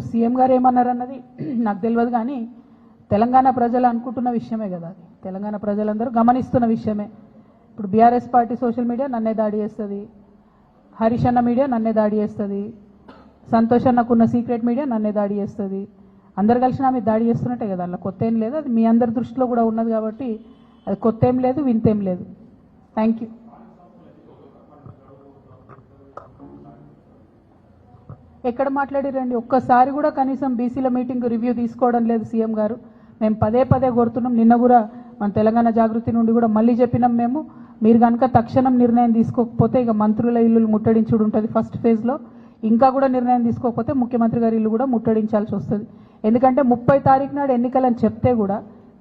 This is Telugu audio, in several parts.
సీఎం గారు ఏమన్నారన్నది నాకు తెలియదు, కానీ తెలంగాణ ప్రజలు అనుకుంటున్న విషయమే కదా, అది తెలంగాణ ప్రజలందరూ గమనిస్తున్న విషయమే. ఇప్పుడు బీఆర్ఎస్ పార్టీ సోషల్ మీడియా నన్నే దాడి చేస్తుంది, హరీష్ అన్న మీడియా నన్నే దాడి చేస్తుంది, సంతోష్ అన్నకున్న సీక్రెట్ మీడియా నన్నే దాడి చేస్తుంది. అందరు కలిసి నా మీద దాడి చేస్తున్నట్టే కదా, అలా కొత్త ఏం లేదు, అది మీ అందరి దృష్టిలో కూడా ఉన్నది కాబట్టి అది కొత్త ఏం లేదు, వింతేం లేదు. Thank you. ఎక్కడ మాట్లాడిరండి, ఒక్కసారి కూడా కనీసం బీసీల మీటింగ్ రివ్యూ తీసుకోవడం లేదు సీఎం గారు. మేము పదే పదే కోరుతున్నాం, నిన్న కూడా మన తెలంగాణ జాగృతి నుండి కూడా మళ్ళీ చెప్పినాం మేము, మీరు కనుక తక్షణం నిర్ణయం తీసుకోకపోతే ఇక మంత్రుల ఇల్లు ముట్టడించుడు ఉంటుంది ఫస్ట్ ఫేజ్లో, ఇంకా కూడా నిర్ణయం తీసుకోకపోతే ముఖ్యమంత్రి గారి ఇల్లు కూడా ముట్టడించాల్సి వస్తుంది. ఎందుకంటే 30 తారీఖు నాడు ఎన్నికలని చెప్తే కూడా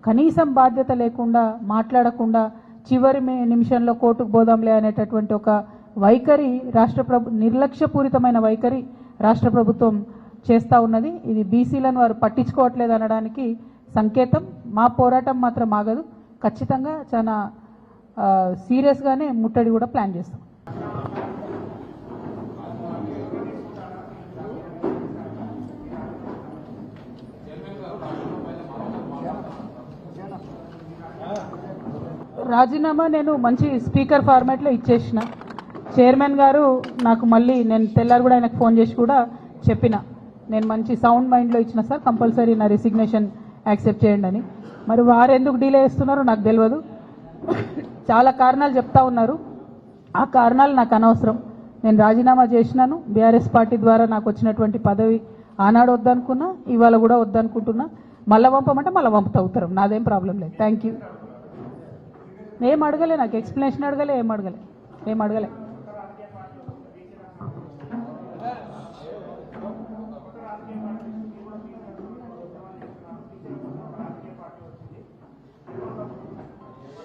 కనీసం బాధ్యత లేకుండా మాట్లాడకుండా చివరి నిమిషంలో కోర్టుకు పోదాంలే అనేటటువంటి ఒక వైఖరి నిర్లక్ష్యపూరితమైన వైఖరి రాష్ట్ర ప్రభుత్వం చేస్తూ ఉన్నది. ఇది బీసీలను వారు పట్టించుకోవట్లేదు అనడానికి సంకేతం. మా పోరాటం మాత్రం ఆగదు, ఖచ్చితంగా చాలా సీరియస్గానే ముట్టడి కూడా ప్లాన్ చేస్తాం. రాజీనామా నేను మంచి స్పీకర్ ఫార్మాట్లో ఇచ్చేసిన. చైర్మన్ గారు నాకు మళ్ళీ నేను తెల్లారు కూడా ఆయనకు ఫోన్ చేసి కూడా చెప్పిన, నేను మంచి సౌండ్ మైండ్లో ఇచ్చిన సార్, కంపల్సరీ నా రెసిగ్నేషన్ యాక్సెప్ట్ చేయండి అని. మరి వారు ఎందుకు డిలే చేస్తున్నారో నాకు తెలియదు, చాలా కారణాలు చెప్తా ఉన్నారు. ఆ కారణాలు నాకు అనవసరం. నేను రాజీనామా చేసినాను, బీఆర్ఎస్ పార్టీ ద్వారా నాకు వచ్చినటువంటి పదవి ఆనాడు వద్దనుకున్నా, ఇవాళ కూడా వద్దనుకుంటున్నా. మళ్ళీ పంపమంటే మళ్ళీ పంపుతా ఉత్తరం, నాదేం ప్రాబ్లం లేదు. Thank you. ఏం అడగలే, నాకు ఎక్స్ప్లెనేషన్ అడగలే, ఏం అడగలే.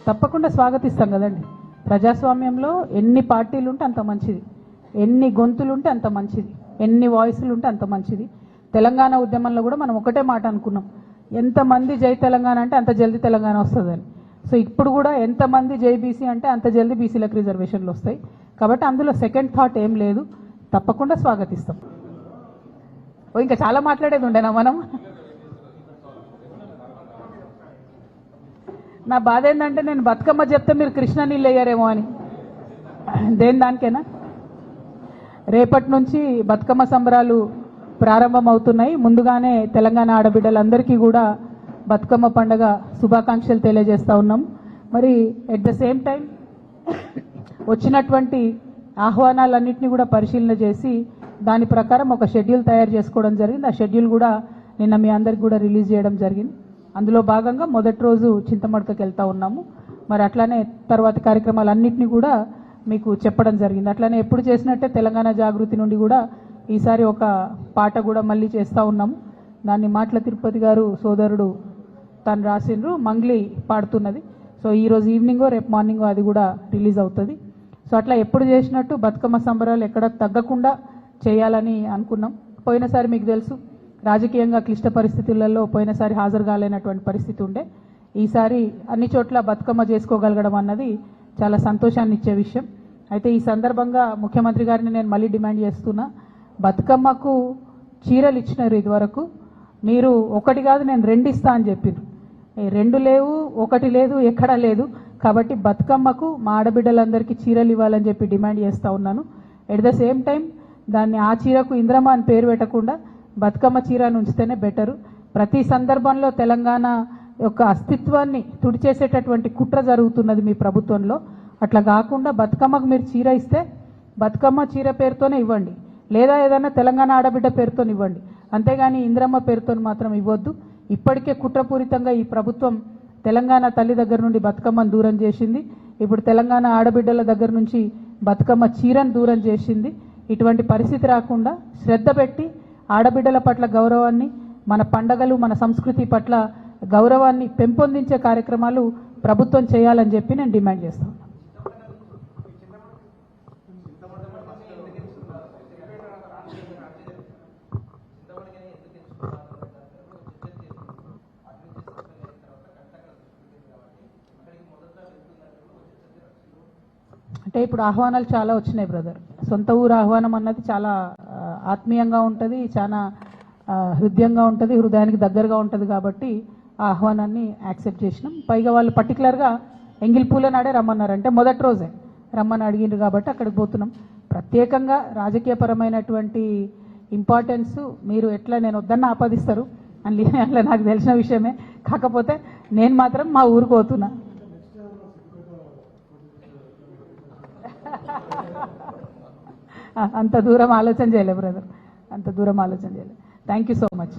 తప్పకుండా స్వాగతిస్తాం కదండి. ప్రజాస్వామ్యంలో ఎన్ని పార్టీలు ఉంటే అంత మంచిది, ఎన్ని గొంతులు ఉంటే అంత మంచిది, ఎన్ని వాయిస్లు ఉంటే అంత మంచిది. తెలంగాణ ఉద్యమంలో కూడా మనం ఒకటే మాట అనుకున్నాం, ఎంతమంది జై తెలంగాణ అంటే అంత జల్దీ తెలంగాణ వస్తుందని. సో ఇప్పుడు కూడా ఎంతమంది జై బీసీ అంటే అంత జల్దీ బీసీలకు రిజర్వేషన్లు వస్తాయి. కాబట్టి అందులో సెకండ్ థాట్ ఏం లేదు, తప్పకుండా స్వాగతిస్తాం. ఇంకా చాలా మాట్లాడేది ఉండేనా మనం. నా బాధ ఏంటంటే నేను బతుకమ్మ చెప్తే మీరు కృష్ణ నీళ్ళు వేయరేమో అని. దానికేనా రేపటి నుంచి బతుకమ్మ సంబరాలు ప్రారంభం అవుతున్నాయి. ముందుగానే తెలంగాణ ఆడబిడ్డలందరికీ కూడా బతుకమ్మ పండుగ శుభాకాంక్షలు తెలియజేస్తూ ఉన్నాం. మరి ఎట్ ద సేమ్ టైం వచ్చినటువంటి ఆహ్వానాలన్నింటినీ కూడా పరిశీలన చేసి దాని ప్రకారం ఒక షెడ్యూల్ తయారు చేసుకోవడం జరిగింది. ఆ షెడ్యూల్ కూడా నిన్న మీ అందరికి కూడా రిలీజ్ చేయడం జరిగింది. అందులో భాగంగా మొదటి రోజు చింతమడకకి వెళ్తూ ఉన్నాము. మరి అట్లానే తర్వాత కార్యక్రమాలన్నింటినీ కూడా మీకు చెప్పడం జరిగింది. అట్లానే ఎప్పుడు చేసినట్టే తెలంగాణ జాగృతి నుండి కూడా ఈసారి ఒక పాట కూడా మళ్ళీ చేస్తూ ఉన్నాము. దాన్ని మాటల తిరుపతి గారు సోదరుడు తను రాసిండ్రు, మంగ్లీ పాడుతున్నది. సో ఈరోజు ఈవినింగో రేపు మార్నింగో అది కూడా రిలీజ్ అవుతుంది. సో అట్లా ఎప్పుడు చేసినట్టు బతుకమ్మ సంబరాలు ఎక్కడ తగ్గకుండా చేయాలని అనుకున్నాం. పోయినసారి మీకు తెలుసు, రాజకీయంగా క్లిష్ట పరిస్థితులలో పోయినసారి హాజరు కాలేనటువంటి పరిస్థితి ఉండే. ఈసారి అన్ని చోట్ల బతుకమ్మ చేసుకోగలగడం అన్నది చాలా సంతోషాన్ని ఇచ్చే విషయం. అయితే ఈ సందర్భంగా ముఖ్యమంత్రి గారిని నేను మళ్ళీ డిమాండ్ చేస్తున్నా, బతుకమ్మకు చీరలు ఇచ్చినారు ఇదివరకు, మీరు ఒకటి కాదు నేను 2 ఇస్తా అని చెప్పారు. 2 లేవు, 1 లేదు, ఎక్కడా లేదు. కాబట్టి బతుకమ్మకు మా ఆడబిడ్డలందరికీ చీరలు ఇవ్వాలని చెప్పి డిమాండ్ చేస్తూ ఉన్నాను. ఎట్ ద సేమ్ టైం దాన్ని ఆ చీరకు ఇంద్రమ్మ అని పేరు పెట్టకుండా బతుకమ్మ చీరను ఉంచితేనే బెటరు. ప్రతి సందర్భంలో తెలంగాణ యొక్క అస్తిత్వాన్ని తుడిచేసేటటువంటి కుట్ర జరుగుతున్నది మీ ప్రభుత్వంలో. అట్లా కాకుండా బతుకమ్మకు మీరు చీర ఇస్తే బతుకమ్మ చీర పేరుతోనే ఇవ్వండి, లేదా ఏదైనా తెలంగాణ ఆడబిడ్డ పేరుతో ఇవ్వండి, అంతేగాని ఇంద్రమ్మ పేరుతో మాత్రం ఇవ్వద్దు. ఇప్పటికే కుట్రపూరితంగా ఈ ప్రభుత్వం తెలంగాణ తల్లి దగ్గర నుండి బతుకమ్మను దూరం చేసింది. ఇప్పుడు తెలంగాణ ఆడబిడ్డల దగ్గర నుంచి బతుకమ్మ చీరను దూరం చేసింది. ఇటువంటి పరిస్థితి రాకుండా శ్రద్ధ పెట్టి ఆడబిడ్డల పట్ల గౌరవాన్ని, మన పండగలు, మన సంస్కృతి పట్ల గౌరవాన్ని పెంపొందించే కార్యక్రమాలు ప్రభుత్వం చేయాలని చెప్పి నేను డిమాండ్ చేస్తాను. అంటే ఇప్పుడు ఆహ్వానాలు చాలా వచ్చినాయి బ్రదర్. సొంత ఊరు ఆహ్వానం అన్నది చాలా ఆత్మీయంగా ఉంటుంది, చాలా హృదయంగా ఉంటుంది, హృదయానికి దగ్గరగా ఉంటుంది కాబట్టి ఆ ఆహ్వానాన్ని యాక్సెప్ట్ చేసినాం. పైగా వాళ్ళు పర్టికులర్గా ఎంగిల్పూల నాడే రమ్మన్నారు, అంటే మొదటి రోజే రమ్మని అడిగిండ్రు కాబట్టి అక్కడికి పోతున్నాం. ప్రత్యేకంగా రాజకీయపరమైనటువంటి ఇంపార్టెన్స్ మీరు ఎట్లా నేను వద్దన్న ఆపాదిస్తారు అని అట్లా నాకు తెలిసిన విషయమే. కాకపోతే నేను మాత్రం మా ఊరికి పోతున్నా. అంత దూరం ఆలోచన చేయలే బ్రదర్, అంత దూరం ఆలోచన చేయలే. Thank you so much.